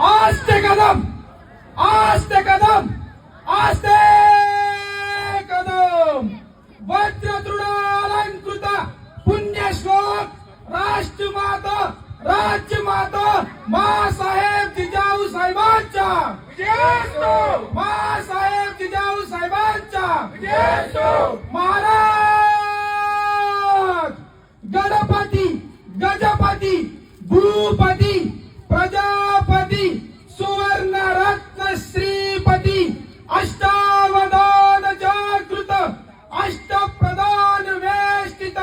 आस्ते कदम आस्ते कदम आस्ते कदम वज्रतृणालंकृत पुण्यश्लोक राष्ट्रमाता राज्यमाता मासाहेब जिजाऊ साहेबांच्या मासाहेब जिजाऊ साहेबांच्या महाराज गणपती गजपती भूपती प्रजापती सुवर्ण रत्न श्रीपती अष्टावधान जागृत अष्टप्रधान वेष्टित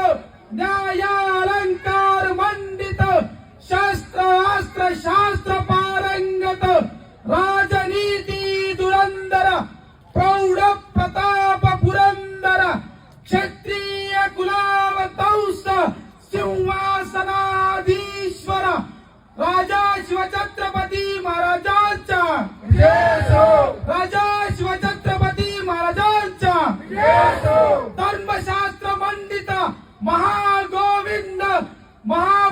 न्यायालंकार मंडित शस्त्र अस्त्र शास्त्र पारंगत राजनीती धुरंधर प्रौढ प्रताप पुरंदर क्षत्रिय कुलावतंस सिंहासनाधीश्वर राजा शिवछत्रपती महाराजांच्या राजा शिवछत्रपती महाराजांच्या धर्मशास्त्र मंडित महागोविंद महा